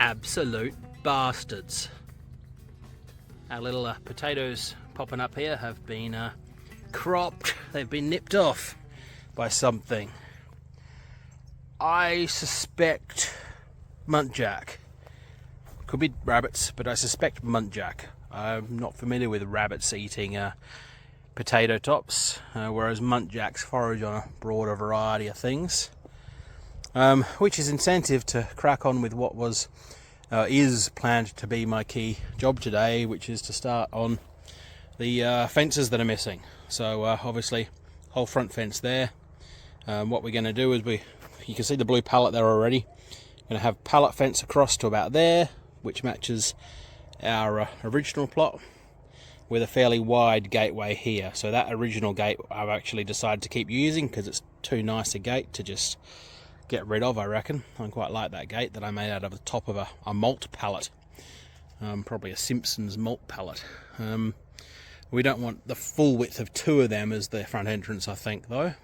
absolute bastards. Our little potatoes popping up here have been cropped. They've been nipped off by something. I suspect muntjack. Could be rabbits, but I suspect muntjack. I'm not familiar with rabbits eating potato tops, whereas muntjacks forage on a broader variety of things, which is incentive to crack on with what is planned to be my key job today, which is to start on the fences that are missing. So obviously, whole front fence there. What we're going to do is you can see the blue pallet there already. Going to have pallet fence across to about there, which matches our original plot, with a fairly wide gateway here. So that original gate I've actually decided to keep using because it's too nice a gate to just get rid of, I reckon. I quite like that gate that I made out of the top of a malt pallet, probably a Simpsons malt pallet. We don't want the full width of two of them as the front entrance, I think, though.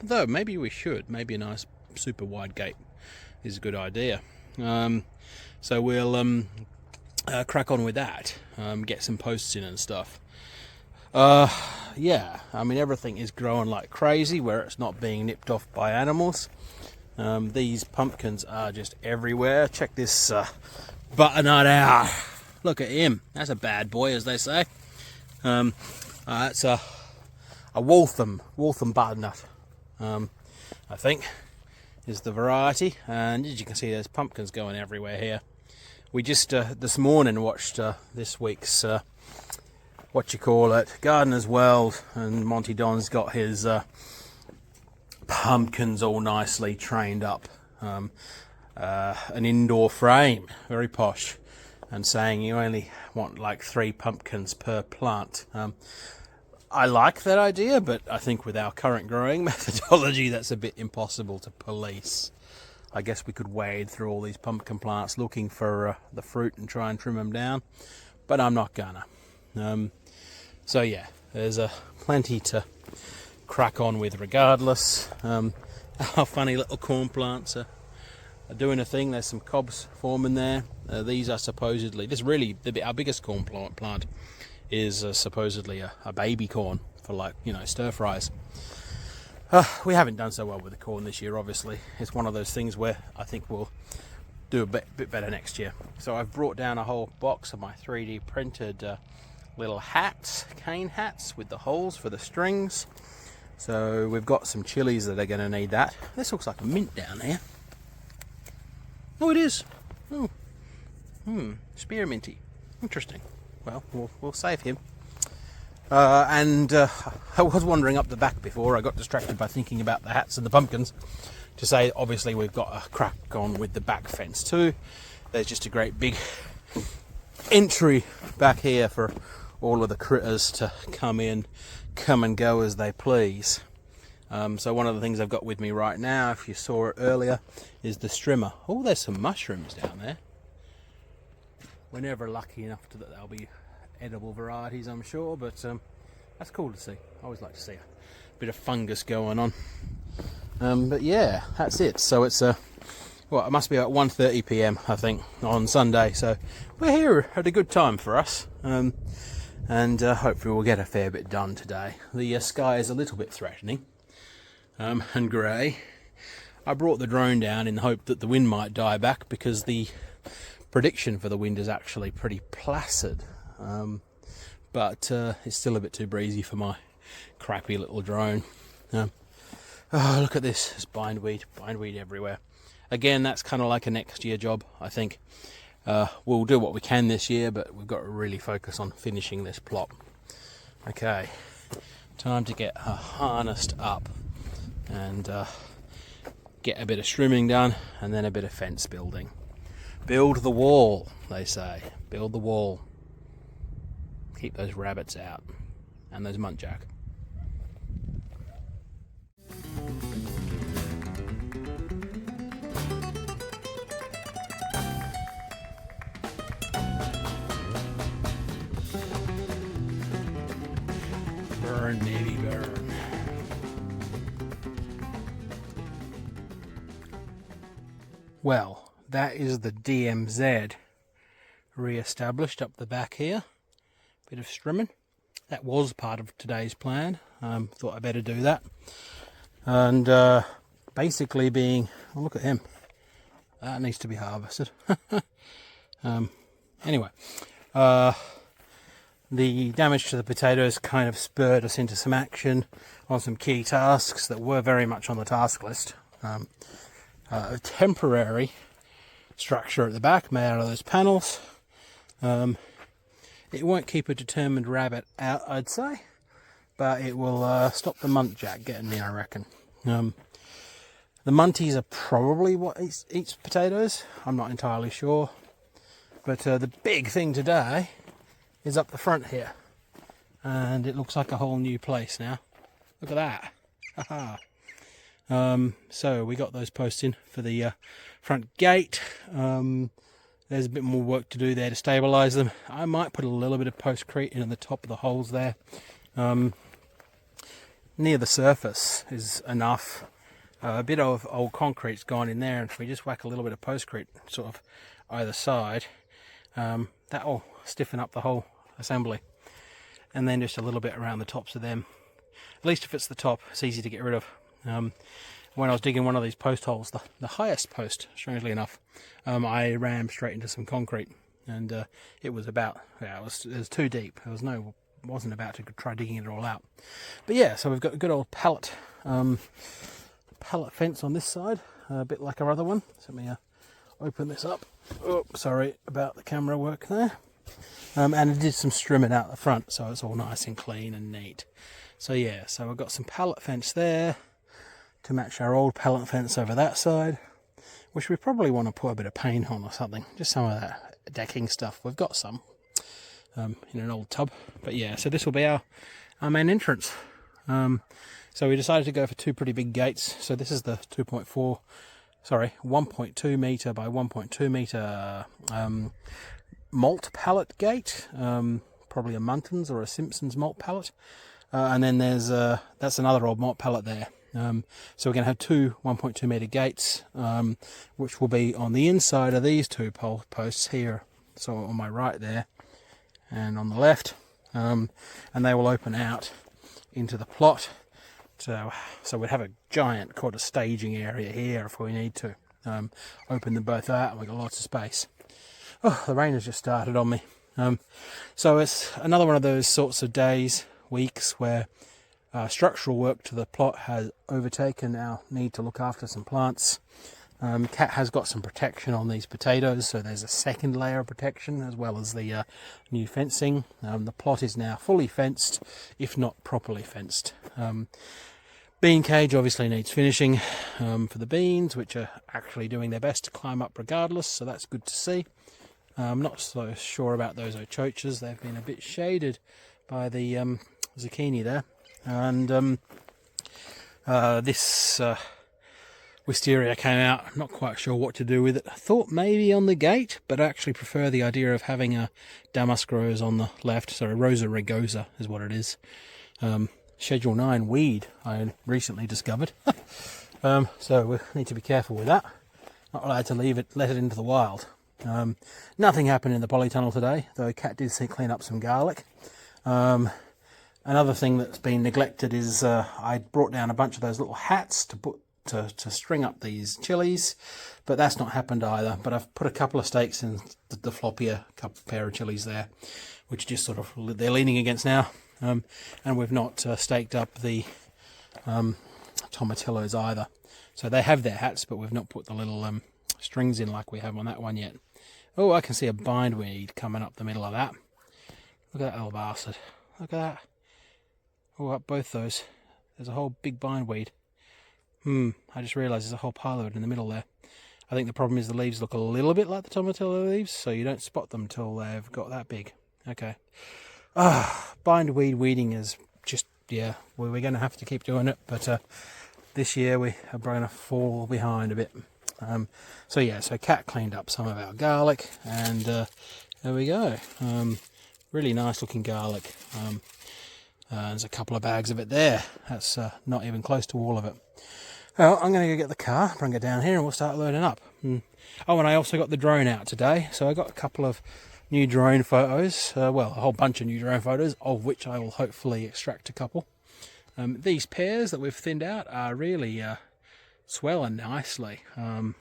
Though maybe we should. Maybe a nice super wide gate is a good idea. So we'll crack on with that, get some posts in and stuff. Yeah, I mean, everything is growing like crazy where it's not being nipped off by animals. These pumpkins are just everywhere. Check this butternut out. Look at him. That's a bad boy, as they say. It's a Waltham butternut, I think, is the variety. And as you can see, there's pumpkins going everywhere here. We just this morning watched this week's Gardener's World, and Monty Don's got his pumpkins all nicely trained up, an indoor frame, very posh, and saying you only want like 3 pumpkins per plant. I like that idea, but I think with our current growing methodology, that's a bit impossible to police. I guess we could wade through all these pumpkin plants looking for the fruit and try and trim them down, but I'm not gonna. So yeah, there's plenty to crack on with regardless. Our funny little corn plants are doing a thing. There's some cobs forming there. These are supposedly, our biggest corn plant is supposedly a baby corn for, like, stir fries. We haven't done so well with the corn this year, obviously. It's one of those things where I think we'll do a bit better next year. So I've brought down a whole box of my 3D printed little hats, cane hats with the holes for the strings. So we've got some chilies that are going to need that. This looks like a mint down here. Oh, it is. Oh, spearminty. Interesting. Well, we'll save him. And I was wandering up the back before. I got distracted by thinking about the hats and the pumpkins. To say, obviously, we've got a crack on with the back fence too. There's just a great big entry back here for all of the critters to come and go as they please. So one of the things I've got with me right now, if you saw it earlier, is the strimmer. Oh, there's some mushrooms down there. We're never lucky enough that they'll be edible varieties, I'm sure, but that's cool to see. I always like to see a bit of fungus going on. But yeah, that's it. So it's it must be about 1:30 p.m. I think on Sunday. So we're here at a good time for us, and hopefully we'll get a fair bit done today. The sky is a little bit threatening and grey. I brought the drone down in the hope that the wind might die back, because the prediction for the wind is actually pretty placid. But it's still a bit too breezy for my crappy little drone. Oh, look at this. There's bindweed everywhere. Again, that's kind of like a next year job, I think. We'll do what we can this year, but we've got to really focus on finishing this plot. Okay, time to get harnessed up and get a bit of trimming done, and then a bit of fence building. Build the wall, they say. Build the wall. Keep those rabbits out, and those muntjack. Burn, baby, burn. Well, that is the DMZ re-established up the back here. Bit of strimming. That was part of today's plan. Thought I better do that. And basically being, oh, look at him. That needs to be harvested. Anyway, the damage to the potatoes kind of spurred us into some action on some key tasks that were very much on the task list. A temporary structure at the back made out of those panels. It won't keep a determined rabbit out, I'd say, but it will stop the muntjack getting in, I reckon. The munties are probably what eats potatoes. I'm not entirely sure. But the big thing today is up the front here. And it looks like a whole new place now. Look at that. Haha. So we got those posts in for the front gate. There's a bit more work to do there to stabilise them. I might put a little bit of postcrete in the top of the holes there. Near the surface is enough. A bit of old concrete's gone in there, and if we just whack a little bit of postcrete sort of either side, that will stiffen up the whole assembly. And then just a little bit around the tops of them. At least if it's the top, it's easy to get rid of. When I was digging one of these post holes, the highest post, strangely enough, I rammed straight into some concrete, and it was about, yeah, it was too deep. Wasn't about to try digging it all out. But yeah, so we've got a good old pallet fence on this side, a bit like our other one. So let me open this up. Oh, sorry about the camera work there. And I did some strimming out the front, so it's all nice and clean and neat. So yeah, so we've got some pallet fence there to match our old pallet fence over that side, which we probably want to put a bit of paint on or something, just some of that decking stuff. We've got some in an old tub, but yeah, so this will be our main entrance. So we decided to go for two pretty big gates. So this is the 1.2 metre by 1.2 metre malt pallet gate, probably a Muntins or a Simpsons malt pallet, and then there's that's another old malt pallet there. So we're going to have two 1.2 metre gates, which will be on the inside of these two posts here, so on my right there and on the left, and they will open out into the plot. So we'd have a giant kind of staging area here if we need to. Open them both out and we've got lots of space. Oh, the rain has just started on me. So it's another one of those sorts of days, weeks, where structural work to the plot has overtaken our need to look after some plants. Cat has got some protection on these potatoes, so there's a second layer of protection as well as the new fencing. The plot is now fully fenced, if not properly fenced. Bean cage obviously needs finishing for the beans, which are actually doing their best to climb up regardless, so that's good to see. I'm not so sure about those ochochas. They've been a bit shaded by the zucchini there. And this wisteria came out. I'm not quite sure what to do with it. I thought maybe on the gate, but I actually prefer the idea of having a damask rose on the left. Sorry, Rosa rugosa is what it is. Schedule 9 weed I recently discovered. So we need to be careful with that. Not allowed to let it into the wild. Nothing happened in the polytunnel today, though Cat did clean up some garlic. Another thing that's been neglected is I brought down a bunch of those little hats to put to string up these chilies, but that's not happened either. But I've put a couple of stakes in the floppier pair of chilies there, which just sort of they're leaning against now. And we've not staked up the tomatillos either. So they have their hats, but we've not put the little strings in like we have on that one yet. Oh, I can see a bindweed coming up the middle of that. Look at that little bastard. Look at that. Oh, up both those. There's a whole big bindweed. I just realised there's a whole pile of it in the middle there. I think the problem is the leaves look a little bit like the tomatillo leaves, so you don't spot them till they've got that big. Okay. Bindweed weeding is just, yeah, we're going to have to keep doing it, but this year we are going to fall behind a bit. So Cat cleaned up some of our garlic, and there we go. Really nice looking garlic. There's a couple of bags of it there. That's not even close to all of it. Well, I'm going to go get the car, bring it down here, and we'll start loading up. Oh, and I also got the drone out today, so I got a couple of new drone photos. Well, a whole bunch of new drone photos, of which I will hopefully extract a couple. These pears that we've thinned out are really swelling nicely. And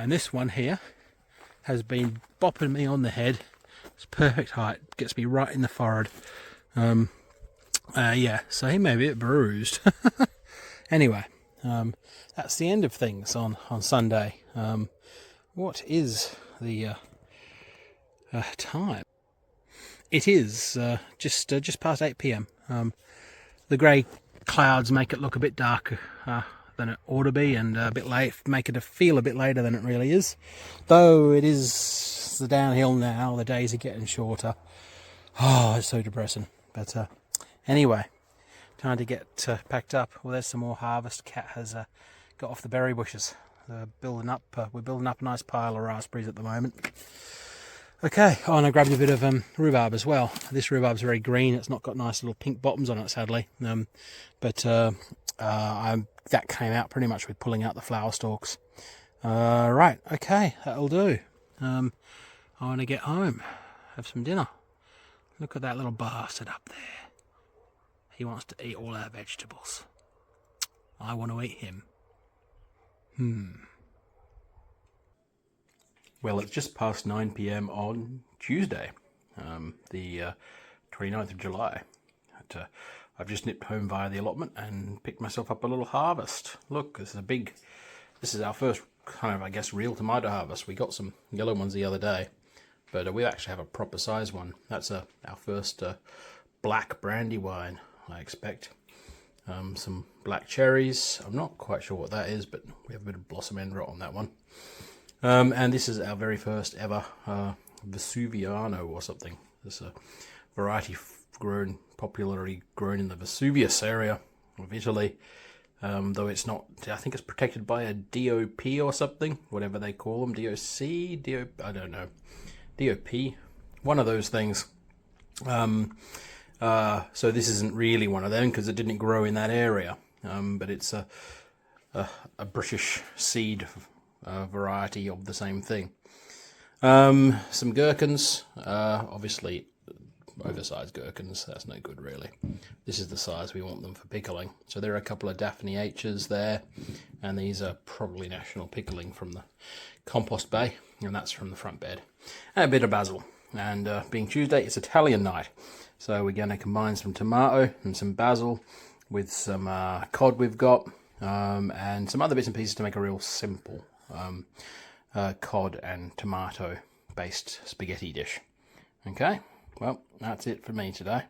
this one here has been bopping me on the head. It's perfect height, gets me right in the forehead. Yeah, so he may be a bit bruised. Anyway, that's the end of things on Sunday. What is the time? It is just past 8 p.m. The grey clouds make it look a bit darker than it ought to be, and a bit late, make it feel a bit later than it really is. Though it is the downhill now, the days are getting shorter. Oh, it's so depressing. But anyway, time to get packed up. Well, there's some more harvest. Cat has got off the berry bushes. We're building up a nice pile of raspberries at the moment. Okay, oh, and I grabbed a bit of rhubarb as well. This rhubarb's very green. It's not got nice little pink bottoms on it, sadly. But that came out pretty much with pulling out the flower stalks. Right, okay, that'll do. I want to get home, have some dinner. Look at that little bastard up there. He wants to eat all our vegetables. I want to eat him. Well, it's just past 9 p.m. on Tuesday, the 29th of July. I've just nipped home via the allotment and picked myself up a little harvest. Look, this is our first kind of, I guess, real tomato harvest. We got some yellow ones the other day, but we actually have a proper size one. That's our first black brandy wine, I expect. Some black cherries. I'm not quite sure what that is, but we have a bit of blossom end rot on that one. And this is our very first ever Vesuviano or something. This is a variety popularly grown in the Vesuvius area of Italy. Though it's not, I think it's protected by a DOP or something, whatever they call them, DOC, I don't know, DOP, one of those things. So this isn't really one of them because it didn't grow in that area, but it's a British seed variety of the same thing. Some gherkins, obviously oversized gherkins, that's no good really. This is the size we want them for pickling. So there are a couple of Daphne H's there, and these are probably national pickling from the compost bay, and that's from the front bed. And a bit of basil, and being Tuesday, it's Italian night. So we're going to combine some tomato and some basil with some cod we've got, and some other bits and pieces to make a real simple cod and tomato based spaghetti dish. Okay, well, that's it for me today.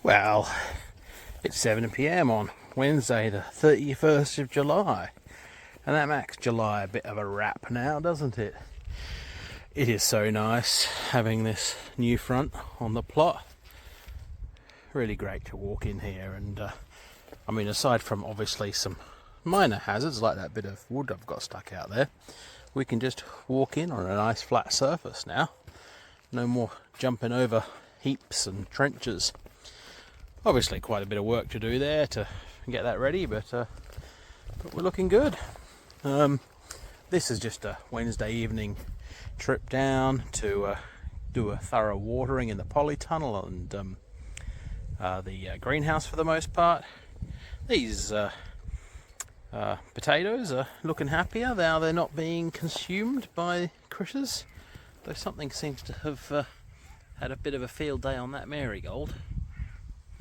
Well, it's 7 p.m. on Wednesday the 31st of July, and that makes July a bit of a wrap now, doesn't it? It is so nice having this new front on the plot. Really great to walk in here, and I mean, aside from obviously some minor hazards like that bit of wood I've got stuck out there, we can just walk in on a nice flat surface now. No more jumping over heaps and trenches. Obviously quite a bit of work to do there to get that ready, but we're looking good. This is just a Wednesday evening trip down to do a thorough watering in the polytunnel and the greenhouse for the most part. These potatoes are looking happier now. They're not being consumed by critters, though something seems to have had a bit of a field day on that marigold.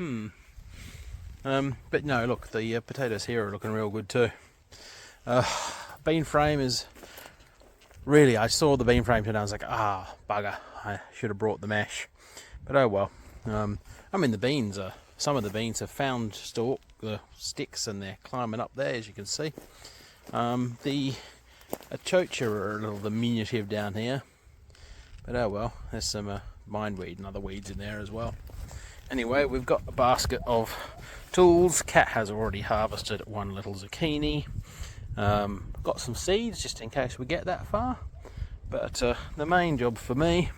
But no, look, the potatoes here are looking real good too. Bean frame is really, I saw the bean frame today, I was like, bugger, I should have brought the mesh. But oh well. I mean, the beans some of the beans have found the sticks and they're climbing up there, as you can see. The achocha are a little diminutive down here, but oh well, there's some bindweed and other weeds in there as well. Anyway, we've got a basket of tools. Kat has already harvested one little zucchini. Got some seeds just in case we get that far, but the main job for me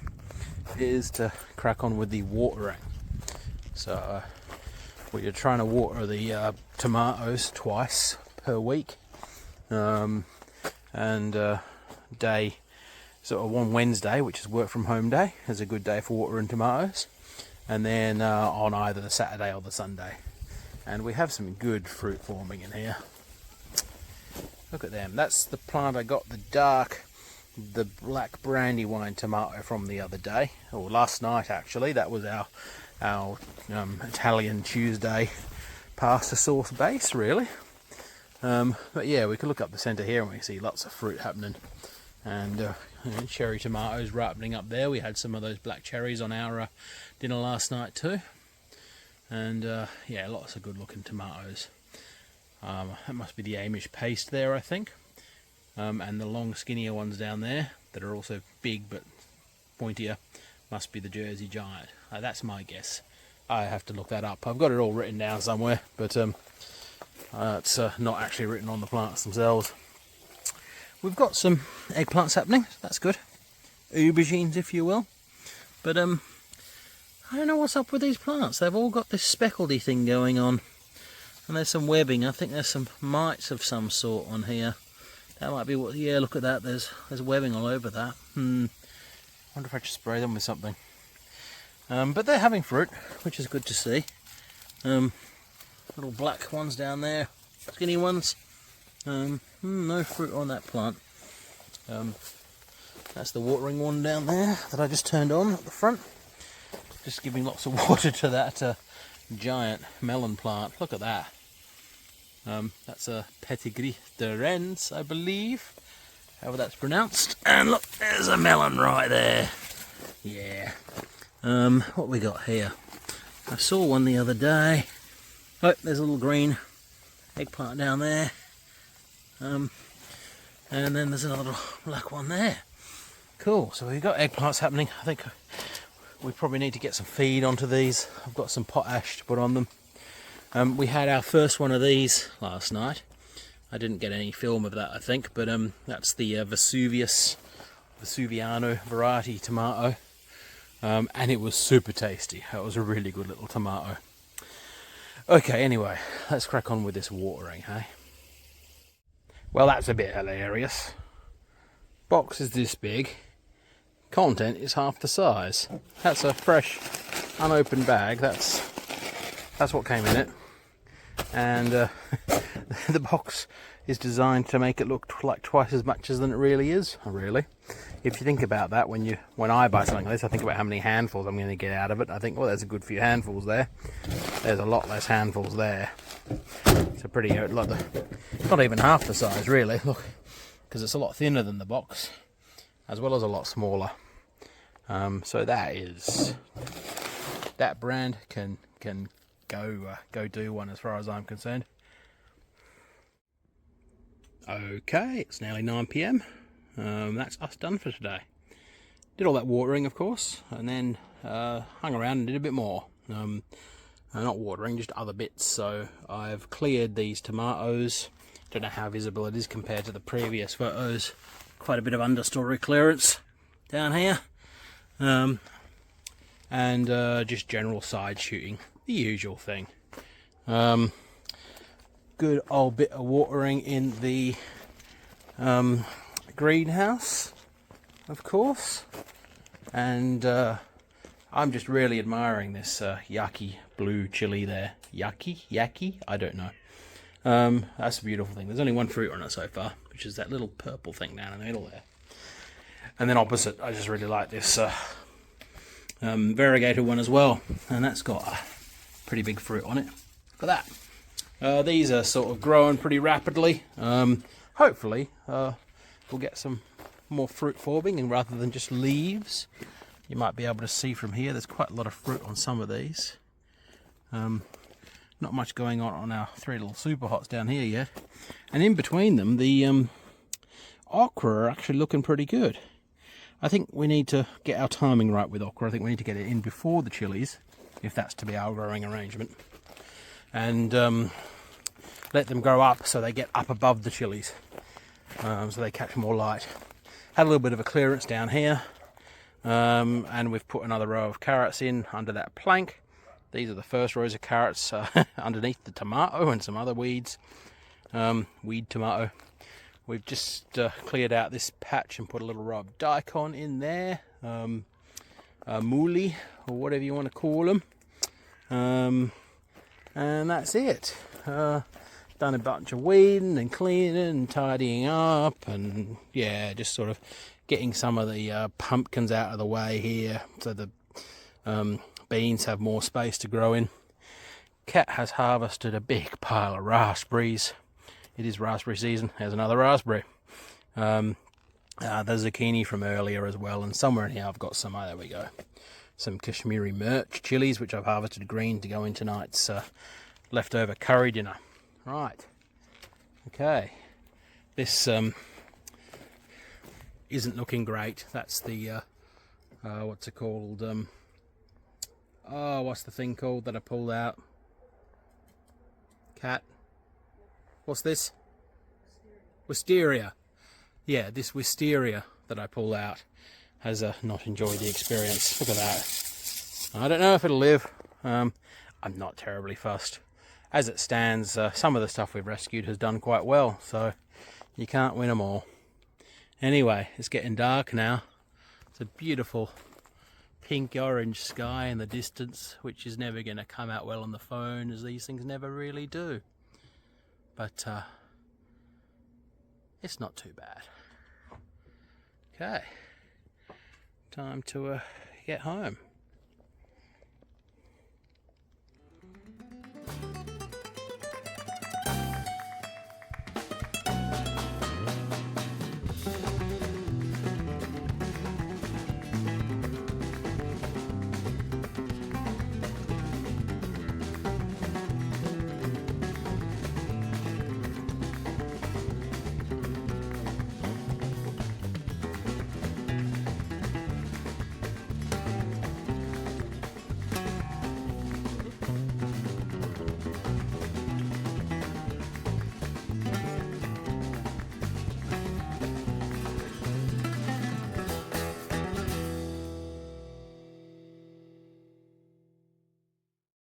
is to crack on with the watering. So we are trying to water the tomatoes twice per week, and day sort of one Wednesday, which is work from home day, is a good day for watering tomatoes, and then on either the Saturday or the Sunday. And we have some good fruit forming in here. Look at them. That's the plant I got the black brandywine tomato from the other day, or last night actually. That was our Italian Tuesday pasta sauce base, really. But yeah, we could look up the centre here and we see lots of fruit happening, and cherry tomatoes ripening up there. We had some of those black cherries on our dinner last night too, and yeah, lots of good looking tomatoes. That must be the Amish paste there, I think. And the long skinnier ones down there that are also big but pointier must be the Jersey Giant. That's my guess. I have to look that up. I've got it all written down somewhere, but it's not actually written on the plants themselves. We've got some eggplants happening, so that's good. Aubergines, if you will. But I don't know what's up with these plants. They've all got this speckledy thing going on. And there's some webbing. I think there's some mites of some sort on here. That might be what, yeah, look at that. There's webbing all over that. I wonder if I should spray them with something. But they're having fruit, which is good to see. Little black ones down there, skinny ones. No fruit on that plant. That's the watering one down there that I just turned on at the front. Just giving lots of water to that giant melon plant. Look at that. That's a Petitgris de Rennes, I believe, however that's pronounced. And look, there's a melon right there. Yeah. What we got here? I saw one the other day. Oh, there's a little green eggplant down there. And then there's another black one there. Cool, so we've got eggplants happening. I think we probably need to get some feed onto these. I've got some potash to put on them. We had our first one of these last night. I didn't get any film of that, I think, but that's the Vesuviano variety tomato. And it was super tasty. That was a really good little tomato. Okay, anyway, let's crack on with this watering, hey? Well, that's a bit hilarious. Box is this big. Content is half the size. That's a fresh, unopened bag. That's what came in it. And the box is designed to make it look like twice as much than it really is. Really, if you think about that, when I buy something like this, I think about how many handfuls I'm going to get out of it. I think, well, there's a good few handfuls there. There's a lot less handfuls there. It's a pretty lot. Not even half the size, really. Look, because it's a lot thinner than the box, as well as a lot smaller. So that brand can go do one as far as I'm concerned. Okay, it's nearly 9 PM. That's us done for today. Did all that watering, of course, and then hung around and did a bit more. Not watering, just other bits. So I've cleared these tomatoes. Don't know how visible it is compared to the previous photos. Quite a bit of understory clearance down here. And just general side shooting, the usual thing. Good old bit of watering in the greenhouse, of course. And I'm just really admiring this yucky blue chili there. Yaki? I don't know. That's a beautiful thing. There's only one fruit on it so far, which is that little purple thing down in the middle there. And then opposite, I just really like this variegated one as well, and that's got a pretty big fruit on it. Look at that. These are sort of growing pretty rapidly. Hopefully we'll get some more fruit forming, and rather than just leaves, you might be able to see from here there's quite a lot of fruit on some of these. not much going on our 3 little super hots down here yet. And in between them, the okra are actually looking pretty good. I think we need to get our timing right with okra. I think we need to get it in before the chilies, if that's to be our growing arrangement. And let them grow up so they get up above the chilies, so they catch more light. Had a little bit of a clearance down here, and we've put another row of carrots in under that plank. These are the first rows of carrots underneath the tomato and some other weeds. Weed tomato. We've just cleared out this patch and put a little row of daikon in there, mooli or whatever you want to call them, and that's it. Done a bunch of weeding and cleaning and tidying up, and yeah, just sort of getting some of the pumpkins out of the way here so the beans have more space to grow in. Cat has harvested a big pile of raspberries. It is raspberry season. There's another raspberry. The zucchini from earlier as well, and somewhere in here I've got some, there we go, some Kashmiri mirch chilies, which I've harvested green to go in tonight's leftover curry dinner. Right, okay, this isn't looking great. That's the what's it called, what's the thing called that I pulled out? Cat, what's this? Wisteria. Yeah, this wisteria that I pulled out has not enjoyed the experience. Look at that. I don't know if it'll live. I'm not terribly fussed. As it stands, some of the stuff we've rescued has done quite well, so you can't win them all. Anyway, it's getting dark now. It's a beautiful pink-orange sky in the distance, which is never going to come out well on the phone, as these things never really do. But it's not too bad. Okay, time to get home.